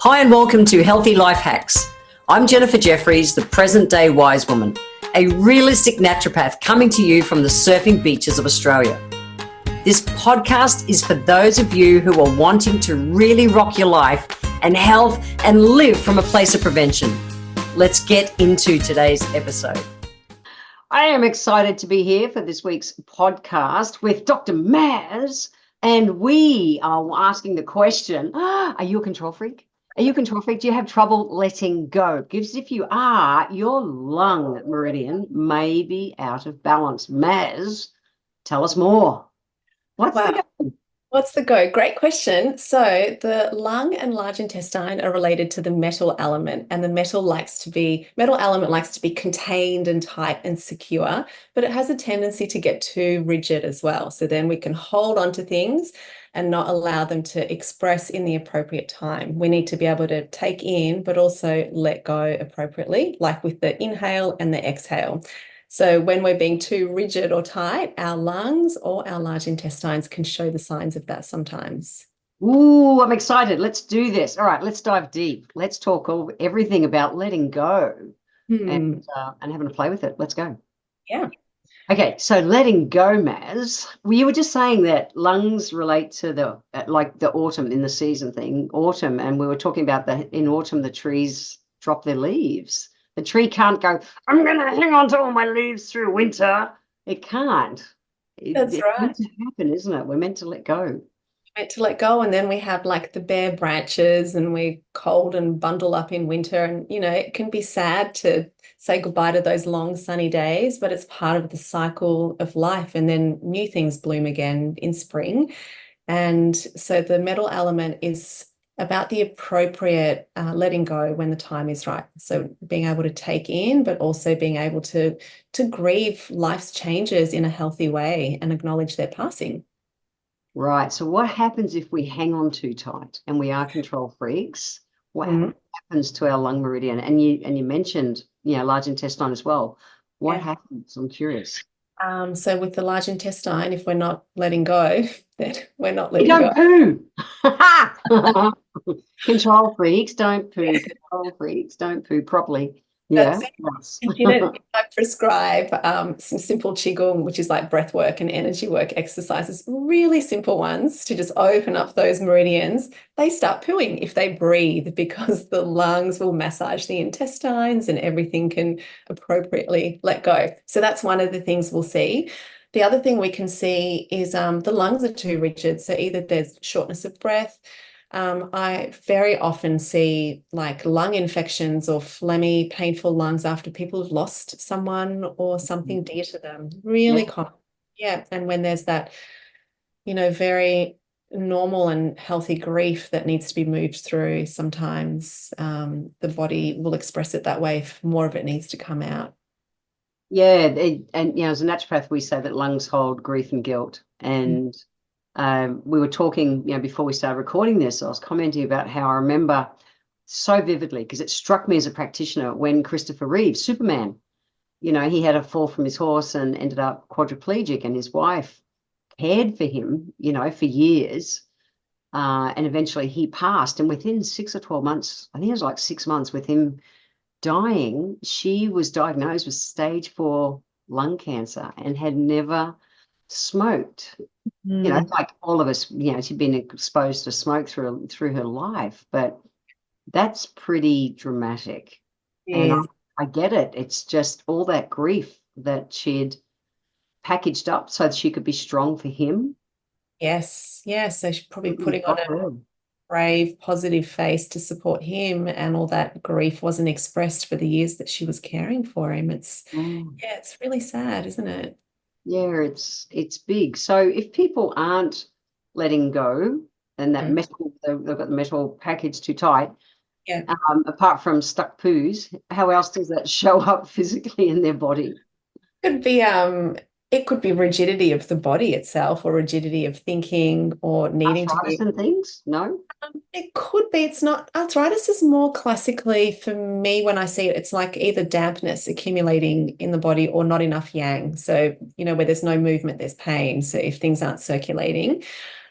Hi and welcome to Healthy Life Hacks. I'm Jennifer Jefferies, the present day wise woman, a realistic naturopath coming to you from the surfing beaches of Australia. This podcast is for those of you who are wanting to really rock your life and health and live from a place of prevention. Let's get into today's episode. I am excited to be here for this week's podcast with Dr. Maz, and we are asking the question, are you a control freak? Are you a control freak? Do you have trouble letting go? Because if you are, your lung meridian may be out of balance. Maz, tell us more. What's the go? What's the go? Great question. So the lung and large intestine are related to the metal element, and the metal element likes to be contained and tight and secure, but it has a tendency to get too rigid as well. So then we can hold on to things and not allow them to express in the appropriate time. We need to be able to take in, but also let go appropriately, like with the inhale and the exhale. So when we're being too rigid or tight, our lungs or our large intestines can show the signs of that sometimes. Ooh, I'm excited. Let's do this. All right, let's dive deep. Let's talk everything about letting go and having to play with it. Let's go. Yeah. Okay, so letting go, Maz. You were just saying that lungs relate to the autumn in the season thing, autumn, and we were talking about in autumn the trees drop their leaves. The tree can't go, I'm going to hang on to all my leaves through winter. It can't. That's right. It's meant to happen, isn't it? We're meant to let go. Meant to let go, and then we have like the bare branches and we're cold and bundle up in winter, and it can be sad to say goodbye to those long sunny days, but it's part of the cycle of life, and then new things bloom again in spring. And so the metal element is about the appropriate letting go when the time is right. So being able to take in, but also being able to grieve life's changes in a healthy way and acknowledge their passing. Right. So what happens if we hang on too tight and we are control freaks? What happens to our lung meridian? And you mentioned, large intestine as well. What happens? I'm curious. So with the large intestine, if we're not letting go, then we're not letting go. go. Poo. Control freaks don't poo. Control freaks don't poo properly. Yeah. I prescribe some simple qigong, which is like breath work and energy work exercises, really simple ones to just open up those meridians. They start pooing if they breathe, because the lungs will massage the intestines and everything can appropriately let go. So that's one of the things we'll see. The other thing we can see is the lungs are too rigid. So either there's shortness of breath. I very often see like lung infections or phlegmy, painful lungs after people have lost someone or something dear to them. Really common. Yeah. And when there's that, very normal and healthy grief that needs to be moved through, sometimes the body will express it that way if more of it needs to come out. Yeah. And as a naturopath, we say that lungs hold grief and guilt. And we were talking, before we started recording this, I was commenting about how I remember so vividly, because it struck me as a practitioner, when Christopher Reeve, Superman, he had a fall from his horse and ended up quadriplegic, and his wife cared for him, for years. And eventually he passed. And within 6 or 12 months, I think it was like 6 months with him dying, she was diagnosed with stage 4 lung cancer and had never smoked. Like all of us, she'd been exposed to smoke through her life, but that's pretty dramatic. Yeah. And I get it. It's just all that grief that she'd packaged up so that she could be strong for him. Yes. So she's probably putting on a brave, positive face to support him, and all that grief wasn't expressed for the years that she was caring for him. It's really sad, isn't it? Yeah, it's big. So if people aren't letting go, and that metal, they've got the metal package too tight, apart from stuck poos, how else does that show up physically in their body? It could be rigidity of the body itself, or rigidity of thinking, or needing arthritis to be. And things? No? It could be. It's not. Arthritis is more classically, for me, when I see it, it's like either dampness accumulating in the body or not enough yang. So, where there's no movement, there's pain. So if things aren't circulating.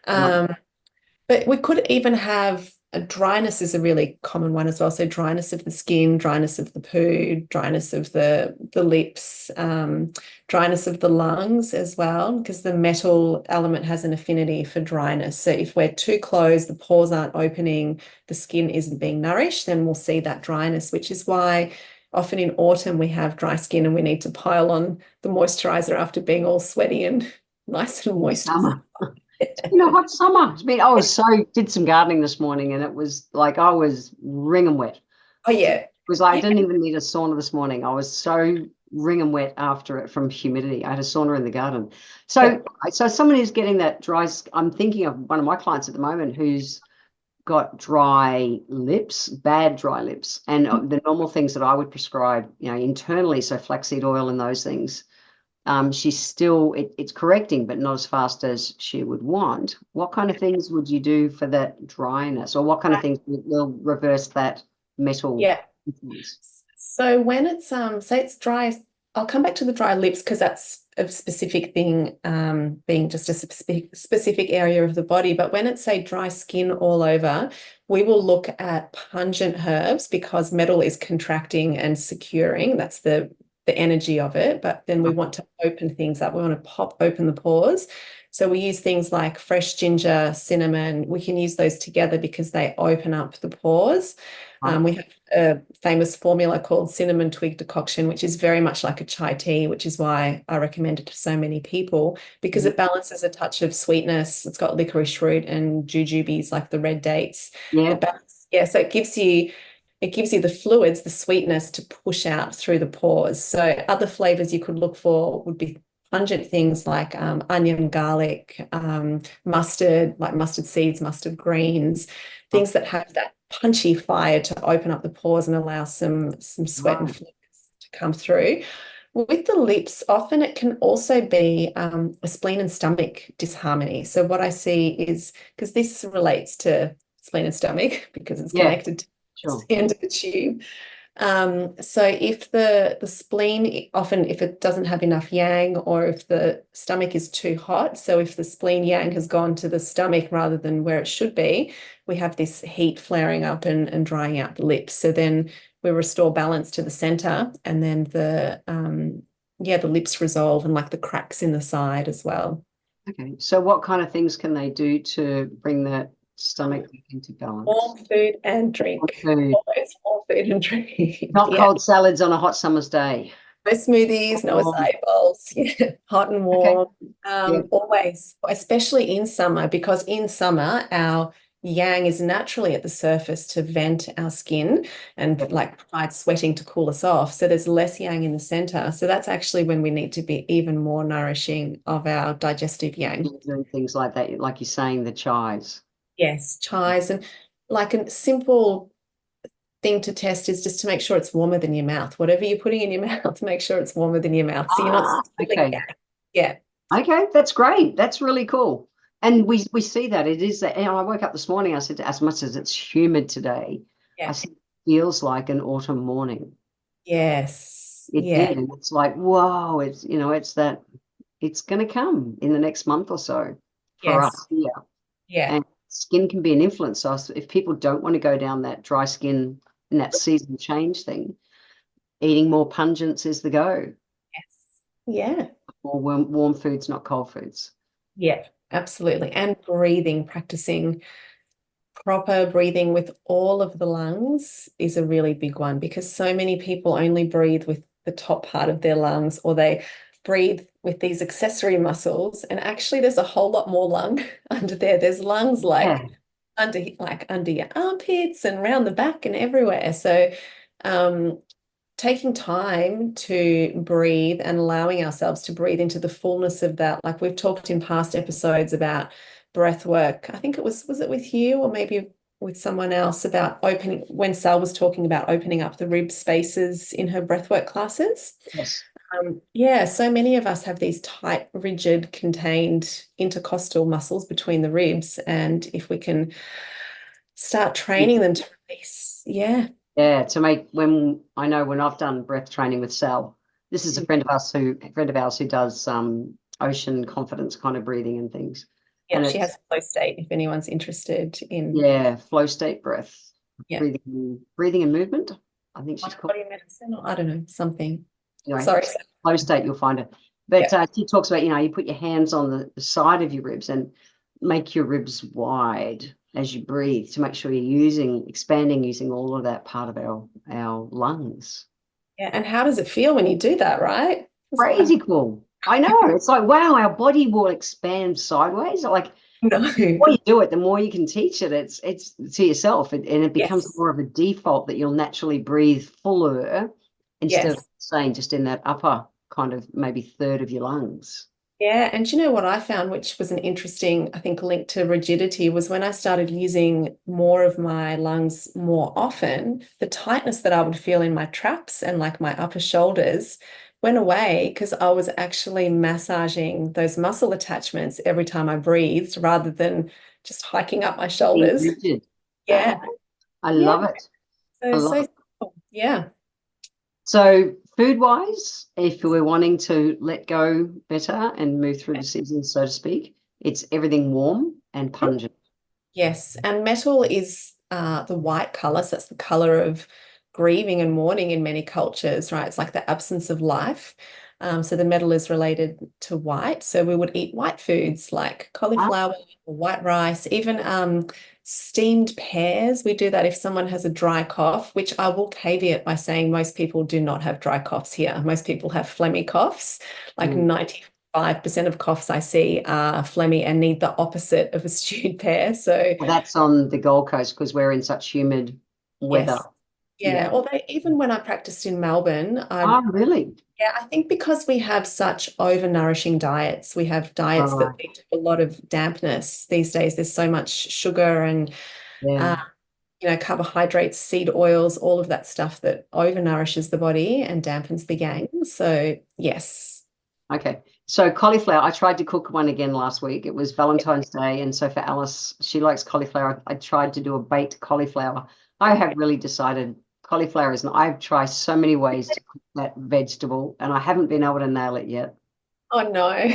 But we could even have Dryness is a really common one as well. So dryness of the skin, dryness of the poo, dryness of the lips, dryness of the lungs as well, because the metal element has an affinity for dryness. So if we're too closed, the pores aren't opening, the skin isn't being nourished, then we'll see that dryness, which is why often in autumn we have dry skin and we need to pile on the moisturizer after being all sweaty and nice and moist. Summer. It's been a hot summer. Did some gardening this morning, and it was like I was wringing wet. Oh yeah. It was like I Yeah. didn't even need a sauna this morning. I was so wringing wet after it from humidity. I had a sauna in the garden. So, so someone who's getting that I'm thinking of one of my clients at the moment who's got dry lips, bad dry lips, and the normal things that I would prescribe, internally, so flaxseed oil and those things. She's still, it's correcting, but not as fast as she would want. What kind of things would you do for that dryness, or what kind of things will reverse that metal Yeah. influence? So when it's say it's dry, I'll come back to the dry lips because that's a specific thing, being just a specific area of the body. But when it's say dry skin all over, we will look at pungent herbs because metal is contracting and securing. That's the energy of it. But then we want to open things up. We want to pop open the pores. So we use things like fresh ginger, cinnamon. We can use those together because they open up the pores. We have a famous formula called cinnamon twig decoction, which is very much like a chai tea, which is why I recommend it to so many people because it balances a touch of sweetness. It's got licorice root and jujubes like the red dates. Yeah. So it gives you the fluids, the sweetness to push out through the pores. So other flavors you could look for would be pungent things like onion, garlic, mustard, like mustard seeds, mustard greens, things that have that punchy fire to open up the pores and allow some sweat and fluids to come through. With the lips, often it can also be a spleen and stomach disharmony. So what I see is, because this relates to spleen and stomach because it's connected to the end of the tube. So if the spleen, often if it doesn't have enough yang or if the stomach is too hot, so if the spleen yang has gone to the stomach rather than where it should be, we have this heat flaring up and drying out the lips. So then we restore balance to the center and then the lips resolve and like the cracks in the side as well. Okay. So what kind of things can they do to bring that stomach into balance? Warm food and drink. Food. Always warm food and drink. Not cold salads on a hot summer's day. No smoothies, no acai bowls. Yeah, hot and warm. Always, especially in summer, because in summer our yang is naturally at the surface to vent our skin and like provide sweating to cool us off. So there's less yang in the center. So that's actually when we need to be even more nourishing of our digestive yang. Doing things like that, like you're saying, the chais. Yes, chais, and like a simple thing to test is just to make sure it's warmer than your mouth. Whatever you're putting in your mouth, make sure it's warmer than your mouth. So you're not okay. Yeah. Okay, that's great. That's really cool. And we see that it is that. I woke up this morning. I said, as much as it's humid today, I said, it feels like an autumn morning. Yes. It did, and it's like, whoa! It's it's that it's going to come in the next month or so for us here. Yeah. And skin can be an influence. So if people don't want to go down that dry skin and that season change thing, eating more pungents is the go. Yes. Yeah. Or warm foods, not cold foods. Yeah, absolutely. And breathing, practicing proper breathing with all of the lungs is a really big one because so many people only breathe with the top part of their lungs or they breathe with these accessory muscles. And actually there's a whole lot more lung under there. There's lungs under your armpits and around the back and everywhere. So taking time to breathe and allowing ourselves to breathe into the fullness of that. Like we've talked in past episodes about breath work. I think was it with you or maybe with someone else about opening, when Sal was talking about opening up the rib spaces in her breathwork classes. Yes. So many of us have these tight, rigid, contained intercostal muscles between the ribs. And if we can start training them to release, to make when I've done breath training with Sal, this is a friend of ours who does ocean confidence kind of breathing and things. Yeah, And she it's, has flow state if anyone's interested in yeah, flow state breath, yeah, breathing and movement. I think she's mind called. body medicine, or I don't know, something. Anyway, Sorry. flow state, you'll find it. But Yeah. she talks about, you put your hands on the side of your ribs and make your ribs wide as you breathe to make sure you're expanding using all of that part of our lungs. Yeah. And how does it feel when you do that, right? It's like, Crazy cool. I know. It's like, wow, our body will expand sideways. Like, no. the more you do it, the more you can teach it. It's to yourself, and it becomes Yes. more of a default that you'll naturally breathe fuller instead of Yes. saying just in that upper kind of maybe third of your lungs. Yeah. And you know what I found, which was an interesting, I think, link to rigidity, was when I started using more of my lungs more often, the tightness that I would feel in my traps and like my upper shoulders went away because I was actually massaging those muscle attachments every time I breathed rather than just hiking up my Being shoulders. rigid. Yeah. I Yeah. love it. I So, love so it. simple. Yeah. So food wise, if we're wanting to let go better and move through the seasons, so to speak, it's everything warm and pungent. Yes, and metal is the white color, so that's the color of grieving and mourning in many cultures, right? It's like the absence of life. So the metal is related to white. So we would eat white foods like Ah, cauliflower or white rice, even steamed pears. We do that if someone has a dry cough, which I will caveat by saying most people do not have dry coughs here. Most people have phlegmy coughs, like mm. 95% of coughs I see are phlegmy and need the opposite of a stewed pear. So, Well, that's on the Gold Coast because we're in such humid weather. yes. Yeah. Yeah. Although even when I practiced in Melbourne, Oh, really? I think because we have such overnourishing diets, we have diets Right. that lead to a lot of dampness these days. There's so much sugar and Yeah. uh, carbohydrates, seed oils, all of that stuff that overnourishes the body and dampens the yang. So, yes. Okay. So cauliflower, I tried to cook one again last week. It was Valentine's Day. And so for Alice, she likes cauliflower. I tried to do a baked cauliflower. I have really decided cauliflower is not, I've tried so many ways to cook that vegetable and I haven't been able to nail it yet. Oh, no.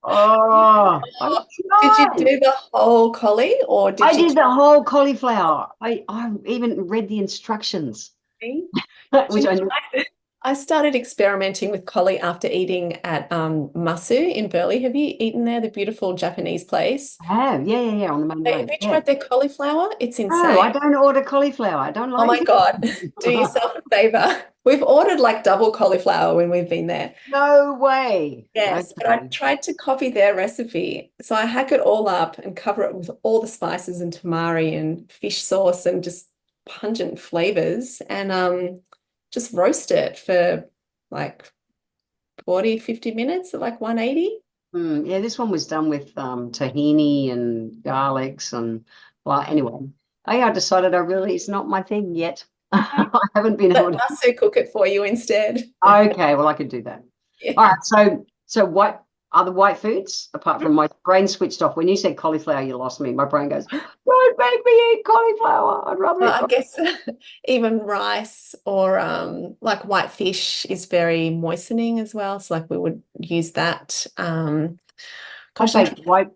Oh, I Did you tried. do the whole collie or I did you did the whole cauliflower. I even read the instructions, do you which know, I I started experimenting with collie after eating at Masu in Burleigh. Have you eaten there, the beautiful Japanese place? have. Yeah, yeah, yeah, on the main Have road. you Yeah. tried their cauliflower? It's No, insane. I don't order cauliflower. I don't Oh like my God. it. Do yourself a favor. We've ordered like double cauliflower when we've been there. No way. Yes, but I Okay. tried to copy their recipe. So I hack it all up and cover it with all the spices and tamari and fish sauce and just pungent flavors and just roast it for like 40, 50 minutes at like 180. Yeah, this one was done with tahini and garlics and well, anyway. I decided it's not my thing yet. Okay. I haven't been able Let to. Masu cook it for you instead. Okay, well, I could do that. All Yeah. right, so what other white foods apart from my brain switched off when you said cauliflower, you lost me. My brain goes, don't make me eat cauliflower. I'd rather eat I guess even rice or like white fish is very moistening as well. So like we would use that. I Gosh, I'm trying baked white.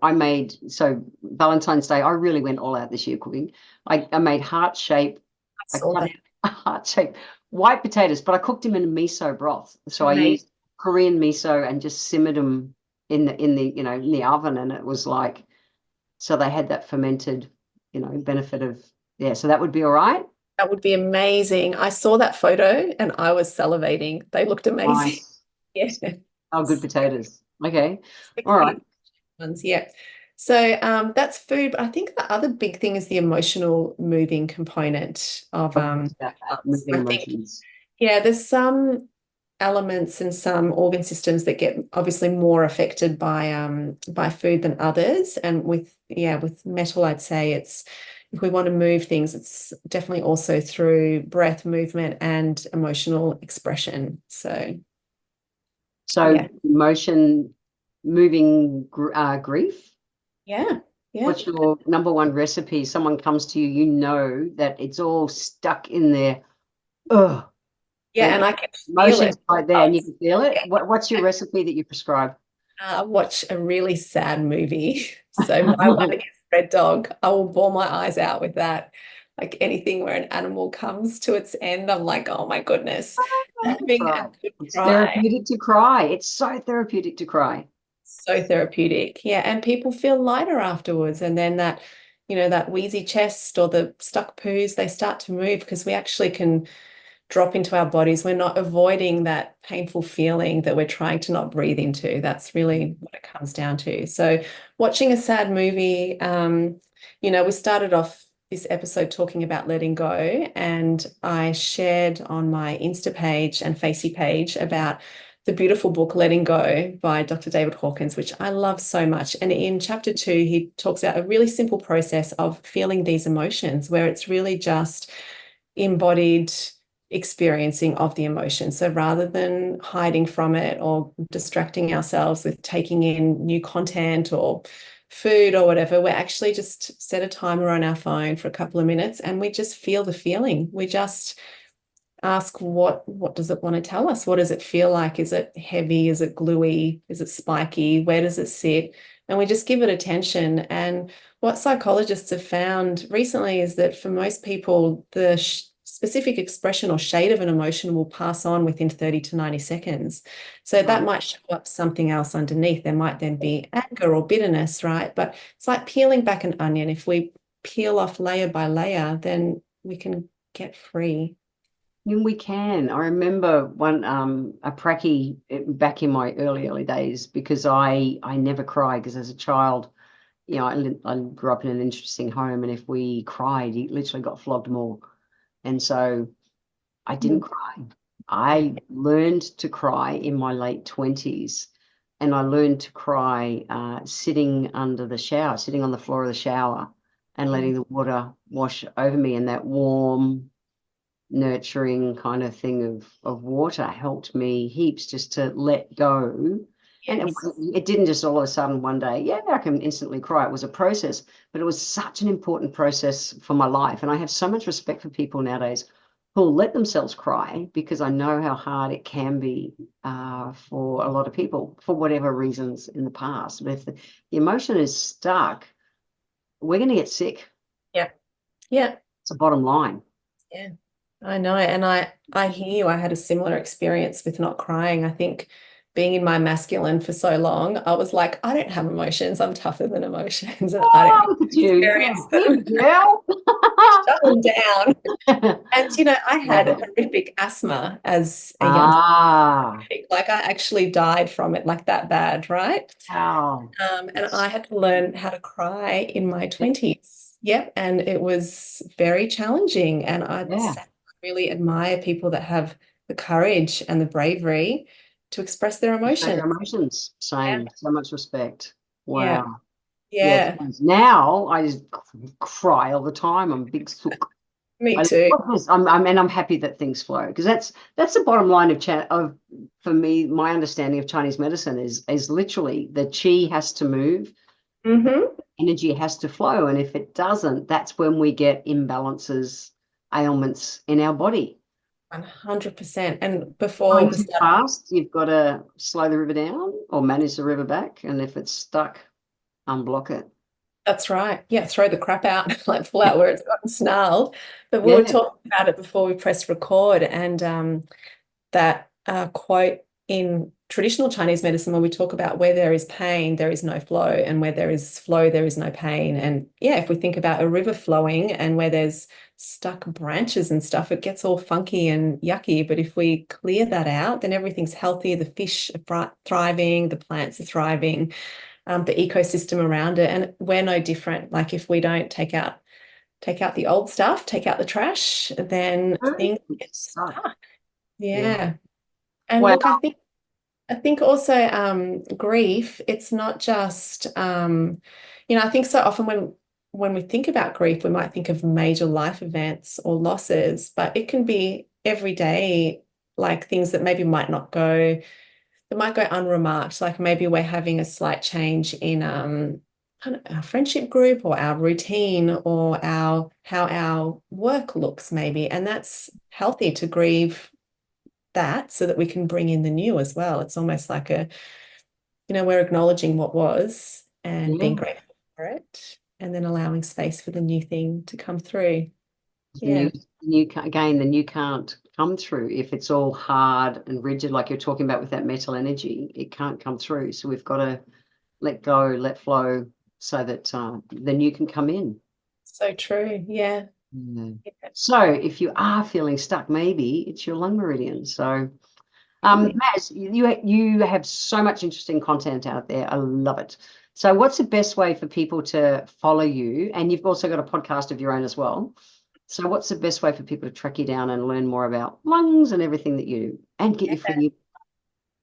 I made so Valentine's Day. I really went all out this year cooking. I made heart shape. I I saw cut that. heart shape white potatoes, but I cooked them in a miso broth. So I Amazing. used Korean miso and just simmered them in the oven, and it was like so they had that fermented benefit of yeah. So that would be all right. That would be amazing. I saw that photo and I was salivating. They looked amazing. Nice. Yeah. Oh, good potatoes. Okay. The All right. Korean ones, yeah. So that's food, but I think the other big thing is the emotional moving component of Talk about that, arts. moving I think, emotions. yeah, there's some elements and some organ systems that get obviously more affected by food than others. And with metal, I'd say it's if we want to move things, it's definitely also through breath, movement, and emotional expression. So So yeah, emotion, moving grief. yeah, yeah. What's your number one recipe? Someone comes to you, you know that it's all stuck in there. Ugh, Yeah, the and I can feel emotions it. right there, and you can feel it. What's your recipe that you prescribe? Watch a really sad movie. So my one is Red Dog. I will bawl my eyes out with that. Like anything where an animal comes to its end, I'm like, oh my goodness. Having a Cry. good It's cry, therapeutic to cry. It's so therapeutic to cry. so therapeutic. Yeah, and people feel lighter afterwards. And then that, that wheezy chest or the stuck poos, they start to move because we actually can drop into our bodies. We're not avoiding that painful feeling that we're trying to not breathe into. That's really what it comes down to. So, watching a sad movie, we started off this episode talking about letting go, and I shared on my Insta page and Facey page about the beautiful book Letting Go by Dr. David Hawkins, which I love so much. And in chapter 2, he talks about a really simple process of feeling these emotions where it's really just embodied experiencing of the emotion. So rather than hiding from it or distracting ourselves with taking in new content or food or whatever, we're actually just set a timer on our phone for a couple of minutes and we just feel the feeling. We just ask what does it want to tell us? What does it feel like? Is it heavy? Is it gluey? Is it spiky? Where does it sit? And we just give it attention. And what psychologists have found recently is that for most people, the specific expression or shade of an emotion will pass on within 30 to 90 seconds. So that might show up something else underneath. There might then be anger or bitterness, right? But it's like peeling back an onion. If we peel off layer by layer, then we can get free. And we can. I remember one a pracky back in my early days because I never cried because as a child, I grew up in an interesting home, and if we cried, you literally got flogged more. And so I didn't cry. I learned to cry in my late 20s, and I learned to cry sitting under the shower, sitting on the floor of the shower and letting the water wash over me, and that warm nurturing kind of thing of water helped me heaps just to let go. And Yes. it didn't just all of a sudden one day, yeah, I can instantly cry. It was a process, but it was such an important process for my life. And I have so much respect for people nowadays who'll let themselves cry because I know how hard it can be for a lot of people for whatever reasons in the past. But if the emotion is stuck, we're going to get sick. Yeah. Yeah. It's a bottom line. Yeah. I know. And I hear you. I had a similar experience with not crying. I think being in my masculine for so long, I was like, I don't have emotions. I'm tougher than emotions and I don't Oh, need look to at you. You're experience a them. big girl. Shut them down. And I Love had it. horrific asthma as a young, Ah, like I actually died from it like that bad, right? wow. And I had to learn how to cry in my Yeah, 20s. Yep. And it was very challenging. And yeah. really admire people that have the courage and the bravery to express their Show emotions. your emotions. Yeah. Same. So much respect. Yeah. Wow. Yeah. Yeah. Now I just cry all the time. I'm a big sook. Me I too. love this. And I'm happy that things flow because that's the bottom line of for me. My understanding of Chinese medicine is literally the qi has to move, Mm-hmm. energy has to flow, and if it doesn't, that's when we get imbalances, ailments in our body. 100%. And before Going the too start, fast, you've got to slow the river down or manage the river back, and if it's stuck, unblock it. that's right. Yeah, throw the crap out, like pull out where it's gotten snarled. But we were Yeah. talking about it before we pressed record, and that quote in traditional Chinese medicine when we talk about where there is pain, there is no flow, and where there is flow, there is no pain. And yeah, if we think about a river flowing and where there's stuck branches and stuff, it gets all funky and yucky. But if we clear that out, then everything's healthy. The fish are thriving, the plants are thriving, the ecosystem around it. And we're no different. Like if we don't take out the old stuff, take out the trash, then things get It's stuck. stuck. Yeah. Yeah. And Well, look, I think also grief, it's not just I think so often when we think about grief, we might think of major life events or losses, but it can be everyday, like things that maybe might go unremarked. Like maybe we're having a slight change in kind of our friendship group or our routine or our how our work looks, maybe. And that's healthy to grieve that so that we can bring in the new as well. It's almost like we're acknowledging what was and being Yeah. grateful for it, and then allowing space for the new thing to come through. The Yeah. the new can't come through if it's all hard and rigid, like you're talking about with that metal energy. It can't come through. So we've got to let go, let flow, so that the new can come in. So true. Yeah. Yeah. Yeah. So if you are feeling stuck, maybe it's your lung meridian. So Really. Maz, you have so much interesting content out there. I love it. So what's the best way for people to follow you? And you've also got a podcast of your own as well. So what's the best way for people to track you down and learn more about lungs and everything that you do and get your free?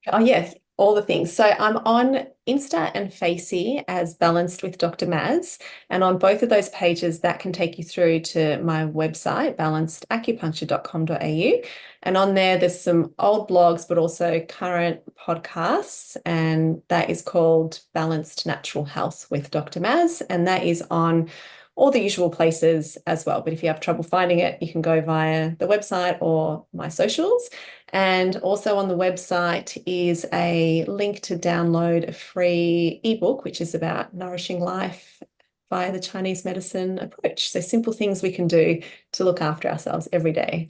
Oh, yes, all the things. So I'm on Insta and Facey as Balanced with Dr. Maz. And on both of those pages, that can take you through to my website, balancedacupuncture.com.au. And on there's some old blogs, but also current podcasts. And that is called Balanced Natural Health with Dr. Maz. And that is on all the usual places as well. But if you have trouble finding it, you can go via the website or my socials. And also on the website is a link to download a free ebook, which is about nourishing life via the Chinese medicine approach. So simple things we can do to look after ourselves every day.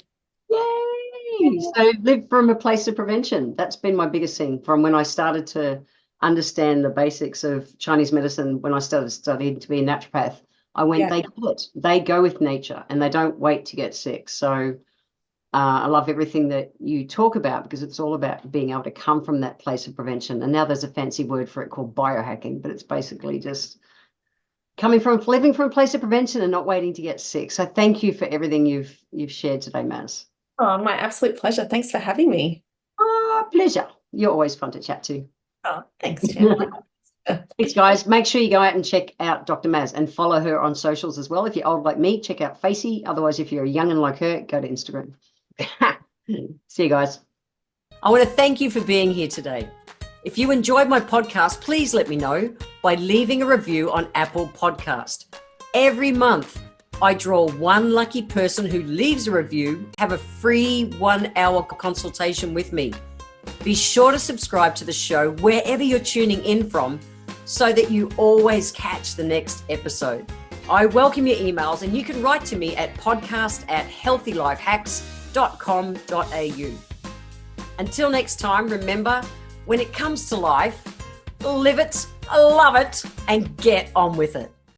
Yay! So live from a place of prevention. That's been my biggest thing from when I started to understand the basics of Chinese medicine. When I started studying to be a naturopath, I went, Yeah. they get it. They go with nature and they don't wait to get sick. So I love everything that you talk about because it's all about being able to come from that place of prevention. And now there's a fancy word for it called biohacking, but it's basically just living from a place of prevention and not waiting to get sick. So thank you for everything you've shared today, Maz. Oh, my absolute pleasure. Thanks for having me. Pleasure. You're always fun to chat to. Oh, thanks, Jen. Thanks, guys. Make sure you go out and check out Dr. Maz and follow her on socials as well. If you're old like me, check out Facey. Otherwise, if you're a young'un like her, go to Instagram. See you guys. I want to thank you for being here today. If you enjoyed my podcast, please let me know by leaving a review on Apple Podcast. Every month, I draw one lucky person who leaves a review, have a free 1-hour consultation with me. Be sure to subscribe to the show wherever you're tuning in from so that you always catch the next episode. I welcome your emails and you can write to me at podcast@healthylifehacks.com.au. Until next time, remember, when it comes to life, live it, love it, and get on with it.